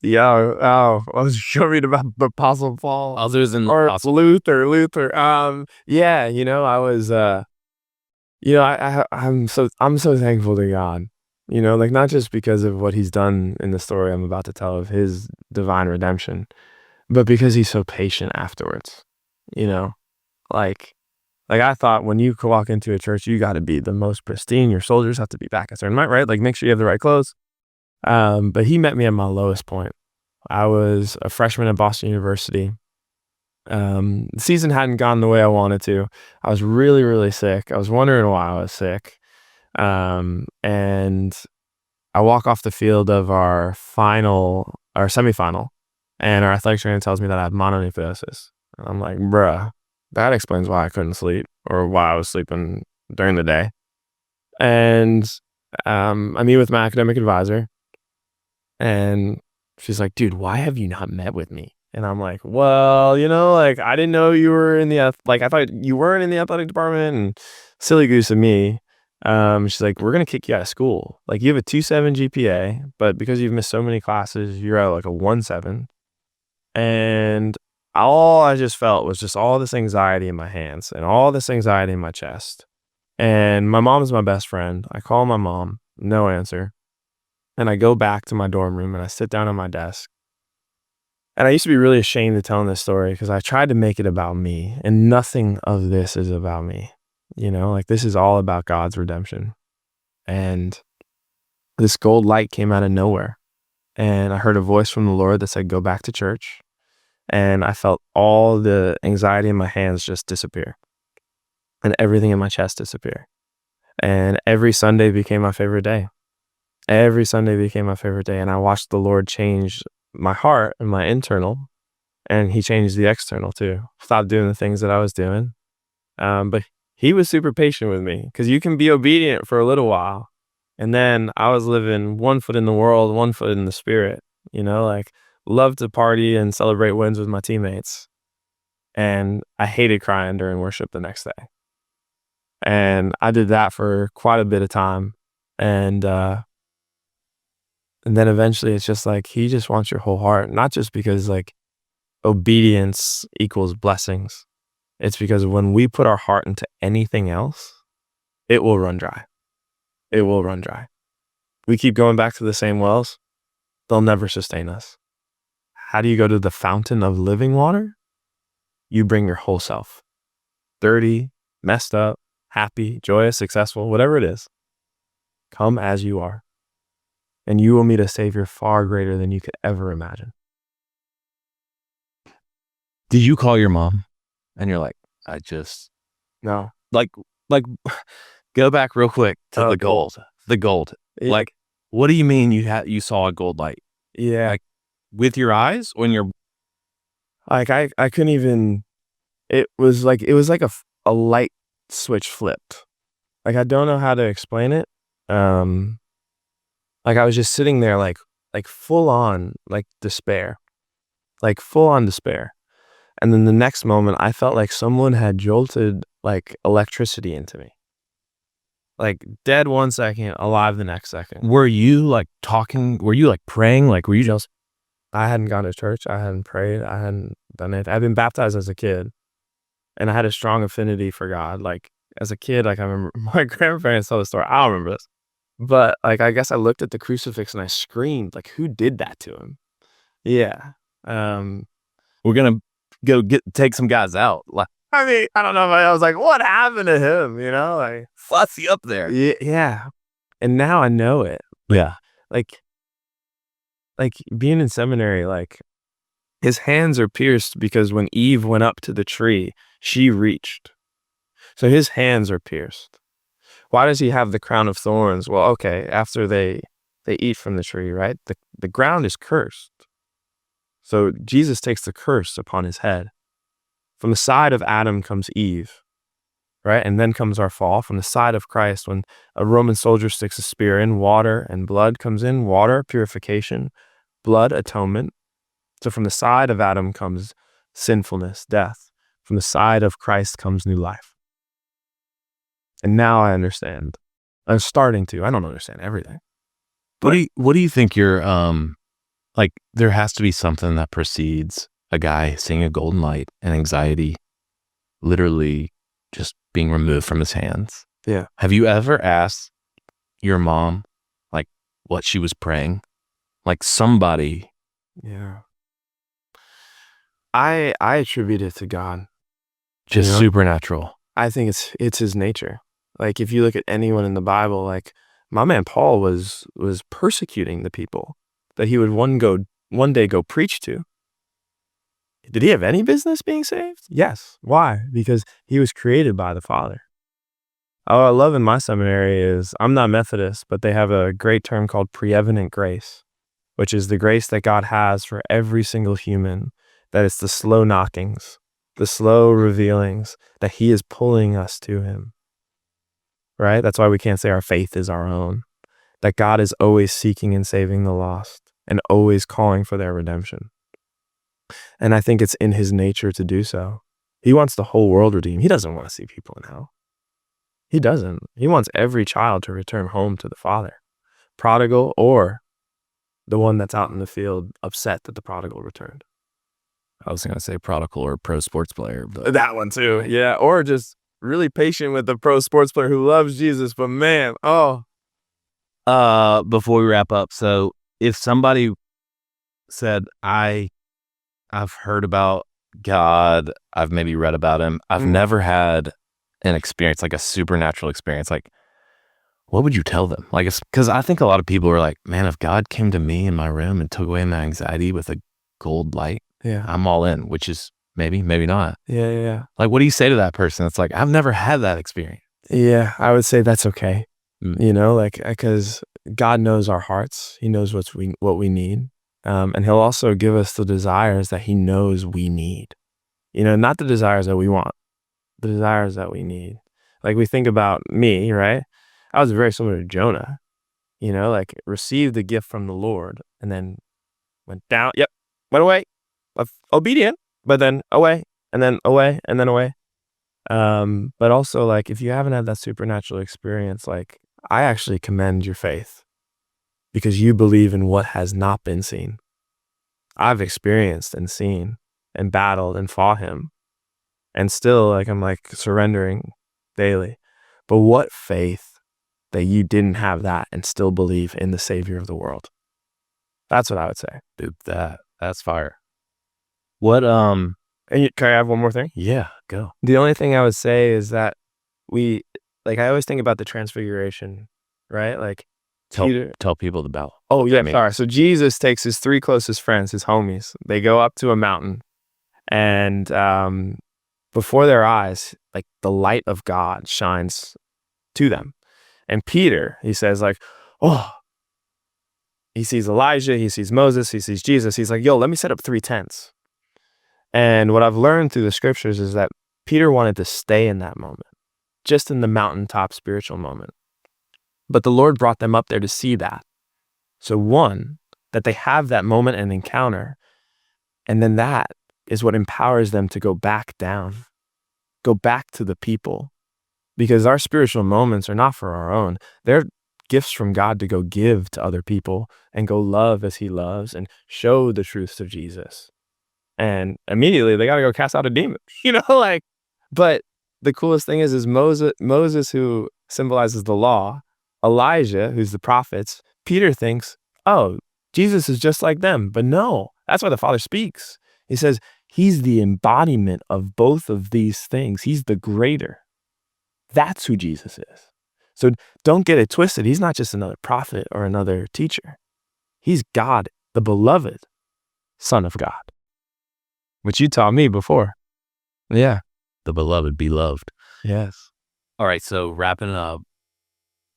A: Yeah. Oh, I was showing about the Apostle Paul.
B: Others than
A: or Luther. Yeah. I was. I'm so thankful to God. Like not just because of what he's done in the story I'm about to tell of his divine redemption, but because he's so patient afterwards. Like I thought when you walk into a church, you got to be the most pristine. Your soldiers have to be back at a certain point, right? Like make sure you have the right clothes. But he met me at my lowest point. I was a freshman at Boston University. The season hadn't gone the way I wanted to. I was really, really sick. I was wondering why I was sick. And I walk off the field of our semifinal, and our athletic trainer tells me that I have mononucleosis. And I'm like, bruh, that explains why I couldn't sleep or why I was sleeping during the day. And I meet with my academic advisor, and she's like, "Dude, why have you not met with me?" And I'm like, "Well, like I didn't know you were in I thought you weren't in the athletic department." And silly goose of me. She's like, "We're gonna kick you out of school. Like you have a 2.7 GPA, but because you've missed so many classes, you're at like a 1.7." And all I just felt was just all this anxiety in my hands and all this anxiety in my chest. And my mom's my best friend. I call my mom, no answer. And I go back to my dorm room and I sit down at my desk. And I used to be really ashamed of telling this story because I tried to make it about me, and nothing of this is about me. Like this is all about God's redemption. And this gold light came out of nowhere. And I heard a voice from the Lord that said, "Go back to church." And I felt all the anxiety in my hands just disappear and everything in my chest disappear. And every Sunday became my favorite day. And I watched the Lord change my heart and my internal, and he changed the external too. Stopped doing the things that I was doing. But he was super patient with me because you can be obedient for a little while. And then I was living 1 foot in the world, 1 foot in the spirit, like love to party and celebrate wins with my teammates. And I hated crying during worship the next day. And I did that for quite a bit of time. And then eventually it's just like, he just wants your whole heart, not just because like obedience equals blessings. It's because when we put our heart into anything else, it will run dry. We keep going back to the same wells. They'll never sustain us. How do you go to the fountain of living water? You bring your whole self. Dirty, messed up, happy, joyous, successful, whatever it is. Come as you are. and you will meet a Savior far greater than you could ever imagine.
B: Did you call your mom? And you're like, I just
A: No.
B: like go back real quick to the gold. The gold.
A: Yeah.
B: Like, what do you mean you saw a gold light?
A: Yeah.
B: Like with your eyes when you're
A: Like I couldn't even, it was like a light switch flipped. Like I don't know how to explain it. Like I was just sitting there like full on like despair. Like full on despair. And then the next moment I felt like someone had jolted like electricity into me. Like dead 1 second, alive the next second.
B: were you like talking? Were you like praying? Like were you just
A: I hadn't gone to church. I hadn't prayed. I hadn't done it. I'd been baptized as a kid, and I had a strong affinity for God. Like as a kid, like I remember my grandparents told the story. I don't remember this, but like I guess I looked at the crucifix and I screamed, like, "Who did that to him?" Yeah.
B: we're gonna take some guys out? Like
A: I mean, I don't know. I was like, "What happened to him?" You know, like
B: fussy up there.
A: yeah. And now I know it.
B: Yeah.
A: Like being in seminary, like his hands are pierced because when Eve went up to the tree, she reached. So his hands are pierced. Why does he have the crown of thorns? Well, okay, after they eat from the tree, right? The ground is cursed. So Jesus takes the curse upon his head. From the side of Adam comes Eve, right? And then comes our fall. From the side of Christ, when a Roman soldier sticks a spear in, water and blood comes in. Water, purification. Blood, atonement. So from the side of Adam comes sinfulness, death. From the side of Christ comes new life. And now I understand. I'm starting to. I don't understand everything.
B: What do you think your like there has to be something that precedes a guy seeing a golden light and anxiety literally just being removed from his hands?
A: Yeah.
B: Have you ever asked your mom like what she was praying? Like somebody.
A: Yeah. I attribute it to God.
B: Just
A: You know?
B: supernatural.
A: I think it's his nature. Like if you look at anyone in the Bible, like my man Paul was persecuting the people that he would one day go preach to. Did he have any business being saved? Yes. Why? Because he was created by the Father. Oh, I love in my seminary is, I'm not Methodist, but they have a great term called preeminent grace, which is the grace that God has for every single human, that it's the slow knockings, the slow revealings, that he is pulling us to him, right? That's why we can't say our faith is our own, that God is always seeking and saving the lost and always calling for their redemption. And I think it's in his nature to do so. He wants the whole world redeemed. He doesn't want to see people in hell. He doesn't. He wants every child to return home to the Father, prodigal or the one that's out in the field upset that the prodigal returned.
B: I was going to say prodigal or pro sports player, but
A: That one too. Yeah. Or just really patient with the pro sports player who loves Jesus. But man,
B: before we wrap up, so if somebody said, I've heard about God, I've maybe read about him, I've never had an experience, like a supernatural experience, like what would you tell them? Like, it's because I think a lot of people are like, man, if God came to me in my room and took away my anxiety with a gold light,
A: yeah.
B: I'm all in, which is maybe not.
A: Yeah.
B: Like, what do you say to that person? It's like, I've never had that experience.
A: Yeah. I would say that's okay. You know, like, because God knows our hearts. He knows what we need. And he'll also give us the desires that he knows we need. You know, not the desires that we want, the desires that we need. Like we think about me, right? I was very similar to Jonah, you know, like received the gift from the Lord and then went down. Yep. Went away. Obedient, but then away and then away and then away. But also like, if you haven't had that supernatural experience, like I actually commend your faith because you believe in what has not been seen. I've experienced and seen and battled and fought him. And still, like, I'm like surrendering daily. But what faith that you didn't have that and still believe in the Savior of the world? That's what I would say.
B: Dude, that's fire. What,
A: And can I have one more thing?
B: yeah, go.
A: The only thing I would say is that I always think about the transfiguration, right? Like
B: Tell people about.
A: Oh yeah,
B: I mean,
A: sorry. So Jesus takes his 3 closest friends, his homies. They go up to a mountain, and before their eyes, like the light of God shines to them. And Peter, he says like, oh, he sees Elijah, he sees Moses, he sees Jesus. He's like, yo, let me set up 3 tents. And what I've learned through the scriptures is that Peter wanted to stay in that moment, just in the mountaintop spiritual moment. But the Lord brought them up there to see that. So one, that they have that moment and encounter, and then that is what empowers them to go back down, go back to the people, because our spiritual moments are not for our own. They're gifts from God to go give to other people and go love as he loves and show the truths of Jesus. And immediately they got to go cast out a demon, but the coolest thing is Moses, who symbolizes the law, Elijah, who's the prophets. Peter thinks, oh, Jesus is just like them. But no, that's why the Father speaks. He says he's the embodiment of both of these things. He's the greater. That's who Jesus is. So don't get it twisted. He's not just another prophet or another teacher. He's God, the beloved Son of God, which you taught me before. Yeah.
B: the beloved, beloved.
A: Yes.
B: All right. So wrapping up,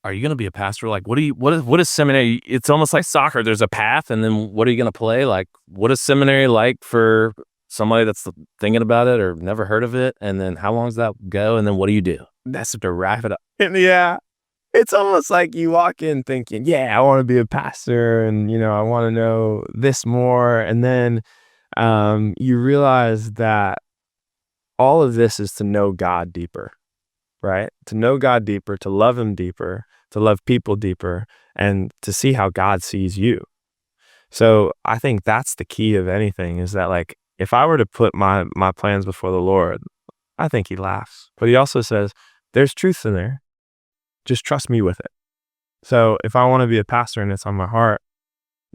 B: are you going to be a pastor? Like, what is seminary? It's almost like soccer. There's a path, and then what are you going to play? Like, what is seminary like for somebody that's thinking about it or never heard of it? And then how long does that go? And then what do you do?
A: That's to wrap it up. Yeah. It's almost like you walk in thinking, yeah, I want to be a pastor and, I want to know this more. And then you realize that all of this is to know God deeper, right? To know God deeper, to love him deeper, to love people deeper, and to see how God sees you. So I think that's the key of anything, is that like, if I were to put my plans before the Lord, I think he laughs. But he also says, there's truth in there. Just trust me with it. So if I want to be a pastor and it's on my heart,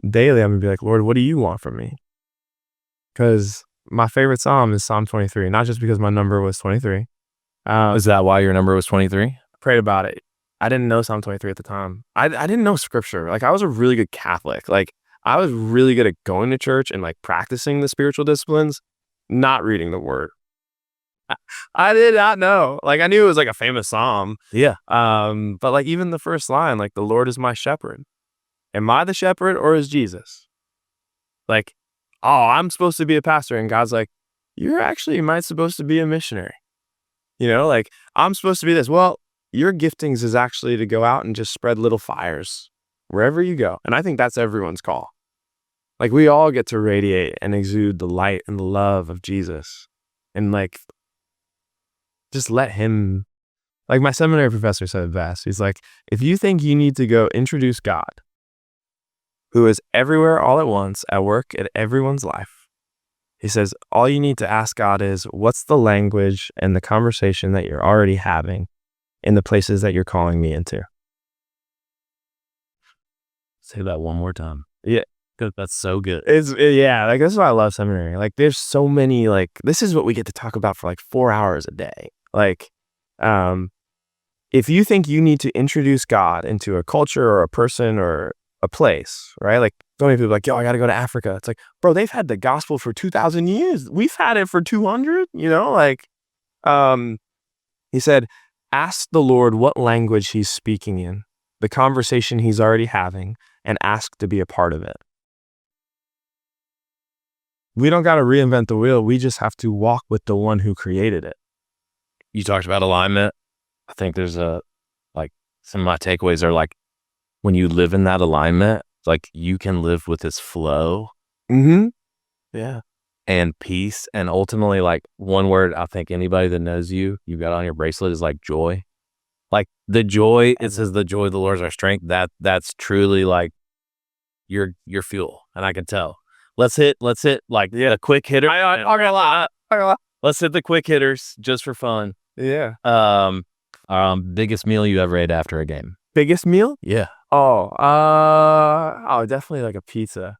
A: daily I'm going to be like, Lord, what do you want from me? Because my favorite Psalm is Psalm 23, not just because my number was 23.
B: Is that why your number was 23?
A: Prayed about it. I didn't know Psalm 23 at the time. I didn't know scripture. Like, I was a really good Catholic. Like, I was really good at going to church and like practicing the spiritual disciplines, not reading the word. I did not know. Like, I knew it was like a famous psalm.
B: Yeah.
A: But like even the first line, like, the Lord is my shepherd. Am I the shepherd or is Jesus? Like, oh, I'm supposed to be a pastor, and God's like, you're actually might supposed to be a missionary. Like, I'm supposed to be this. Well, your giftings is actually to go out and just spread little fires wherever you go. And I think that's everyone's call. Like, we all get to radiate and exude the light and the love of Jesus. And like, just let him, like my seminary professor said it best. He's like, if you think you need to go introduce God, who is everywhere all at once, at work, at everyone's life, he says, all you need to ask God is, what's the language and the conversation that you're already having in the places that you're calling me into?
B: Say that one more time.
A: Yeah.
B: That's so good.
A: Yeah, like, this is why I love seminary. Like, there's so many, like, this is what we get to talk about for like 4 hours a day. Like, if you think you need to introduce God into a culture or a person or a place, right? Like, so many people are like, yo, I got to go to Africa. It's like, bro, they've had the gospel for 2,000 years. We've had it for 200, like, he said, ask the Lord what language he's speaking in, the conversation he's already having, and ask to be a part of it. We don't got to reinvent the wheel. We just have to walk with the one who created it.
B: You talked about alignment. I think there's some of my takeaways are like, when you live in that alignment, like, you can live with this flow.
A: Mm-hmm. Yeah.
B: And peace. And ultimately, like, one word I think anybody that knows you got on your bracelet is like joy. Like, the joy, it says the joy of the Lord is our strength. That's truly like your fuel. And I can tell. Let's hit like a quick hitter. Let's hit the quick hitters just for fun.
A: Yeah.
B: Biggest meal you ever ate after a game?
A: Biggest meal?
B: Yeah.
A: Oh, definitely like a pizza.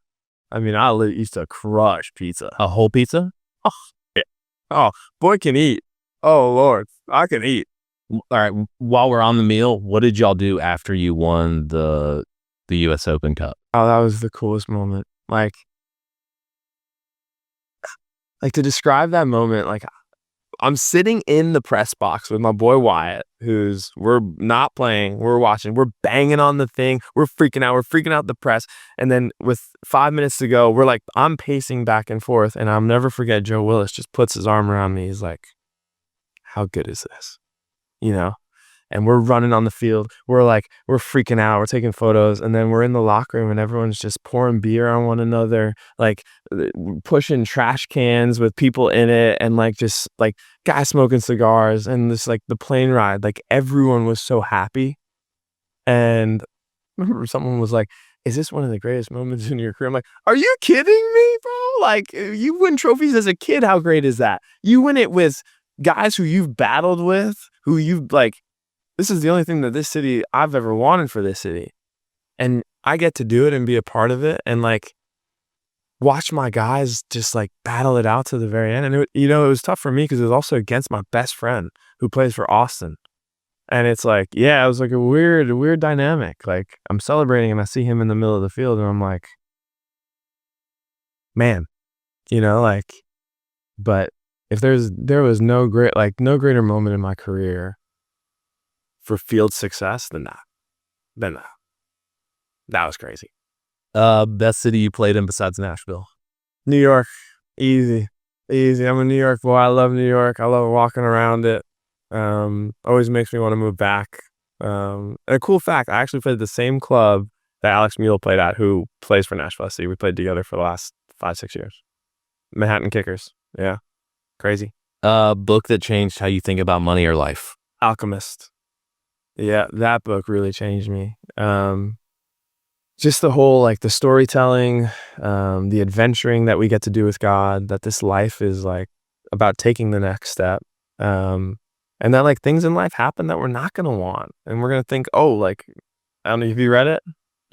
A: I mean, I used to crush pizza.
B: A whole pizza?
A: Oh, yeah. Oh, boy can eat. Oh, Lord, I can eat.
B: All right. While we're on the meal, what did y'all do after you won the the U.S. Open Cup?
A: Oh, that was the coolest moment. Like to describe that moment, like I'm sitting in the press box with my boy Wyatt, we're not playing, we're watching, we're banging on the thing, we're freaking out the press. And then with 5 minutes to go, I'm pacing back and forth, and I'll never forget Joe Willis just puts his arm around me. He's like, how good is this? You know? And we're running on the field. We're freaking out. We're taking photos. And then we're in the locker room and everyone's just pouring beer on one another, pushing trash cans with people in it, and just guys smoking cigars, and this the plane ride. Everyone was so happy. And I remember someone was like, is this one of the greatest moments in your career? I'm like, are you kidding me, bro? You win trophies as a kid. How great is that? You win it with guys who you've battled with, who you've this is the only thing that this city I've ever wanted for this city. And I get to do it and be a part of it, and watch my guys just battle it out to the very end. And it was tough for me because it was also against my best friend who plays for Austin. And it's it was a weird dynamic. I'm celebrating and I see him in the middle of the field and I'm like, man, but if there was no greater moment in my career for field success than that. That was crazy.
B: Best city you played in besides Nashville?
A: New York. Easy. I'm a New York boy. I love New York. I love walking around it. Always makes me want to move back. And a cool fact, I actually played the same club that Alex Mule played at, who plays for Nashville SC. We played together for the last 5-6 years. Manhattan Kickers. Yeah. Crazy.
B: Book that changed how you think about money or life?
A: Alchemist. Yeah, that book really changed me. Just the whole the storytelling, the adventuring that we get to do with God, that this life is about taking the next step, and that things in life happen that we're not going to want, and we're going to think, oh, I don't know if you read it.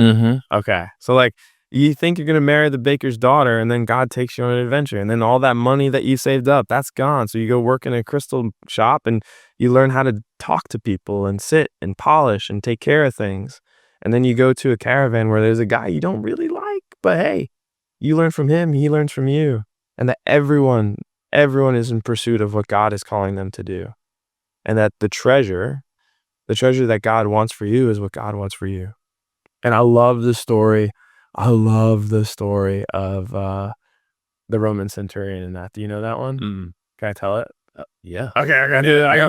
B: Mm-hmm.
A: Okay, so you think you're going to marry the baker's daughter, and then God takes you on an adventure, and then all that money that you saved up, that's gone. So you go work in a crystal shop and you learn how to talk to people and sit and polish and take care of things. And then you go to a caravan where there's a guy you don't really like, but hey, you learn from him, he learns from you. And that everyone is in pursuit of what God is calling them to do. And that the treasure that God wants for you is what God wants for you. And I love the story of the Roman centurion in that. Do you know that one?
B: Mm.
A: Can I tell it?
B: Yeah.
A: Okay.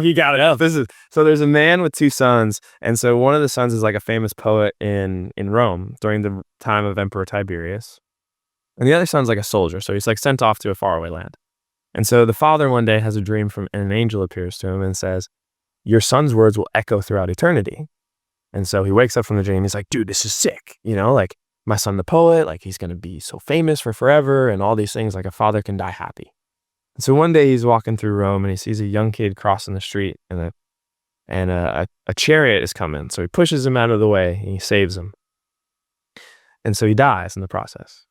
A: You got it. Yeah. So there's a man with 2 sons. And so one of the sons is a famous poet in Rome during the time of Emperor Tiberius. And the other son's a soldier. So he's sent off to a faraway land. And so the father one day has a dream and an angel appears to him and says, your son's words will echo throughout eternity. And so he wakes up from the dream. He's like, dude, this is sick. My son, the poet, he's going to be so famous for forever and all these things, a father can die happy. And so one day he's walking through Rome and he sees a young kid crossing the street, and a chariot is coming. So he pushes him out of the way and he saves him. And so he dies in the process.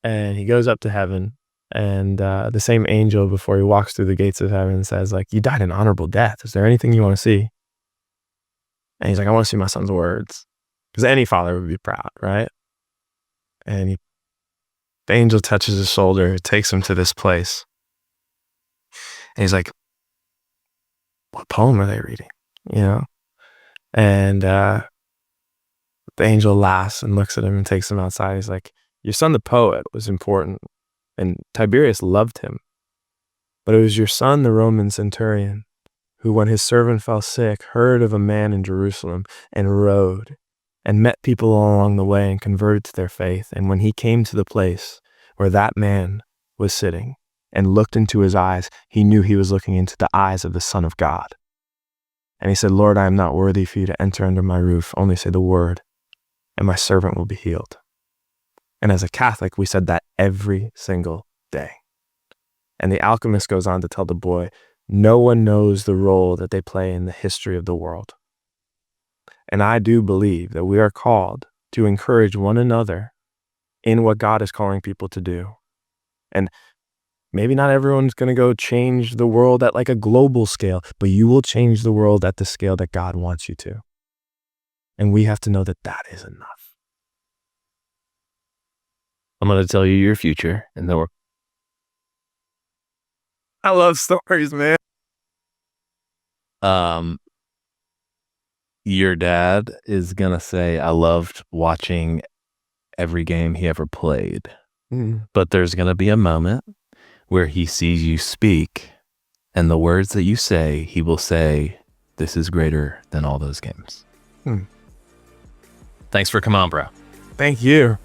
A: And he goes up to heaven, and the same angel, before he walks through the gates of heaven, says you died an honorable death. Is there anything you want to see? And he's like, I want to see my son's words. Because any father would be proud, right? And the angel touches his shoulder, takes him to this place. And he's like, what poem are they reading? And the angel laughs and looks at him and takes him outside. He's like, your son, the poet, was important, and Tiberius loved him. But it was your son, the Roman centurion, who, when his servant fell sick, heard of a man in Jerusalem and rode and met people all along the way and converted to their faith. And when he came to the place where that man was sitting and looked into his eyes, he knew he was looking into the eyes of the Son of God. And he said, Lord, I am not worthy for you to enter under my roof. Only say the word, and my servant will be healed. And as a Catholic, we said that every single day. And the alchemist goes on to tell the boy, no one knows the role that they play in the history of the world. And I do believe that we are called to encourage one another in what God is calling people to do. And maybe not everyone's going to go change the world at a global scale, but you will change the world at the scale that God wants you to. And we have to know that that is enough.
B: I'm going to tell you your future, and then we're
A: I love stories, man.
B: your dad is going to say, I loved watching every game he ever played. But there's going to be a moment where he sees you speak, and the words that you say, he will say, this is greater than all those games. Thanks for coming on, bro.
A: Thank you.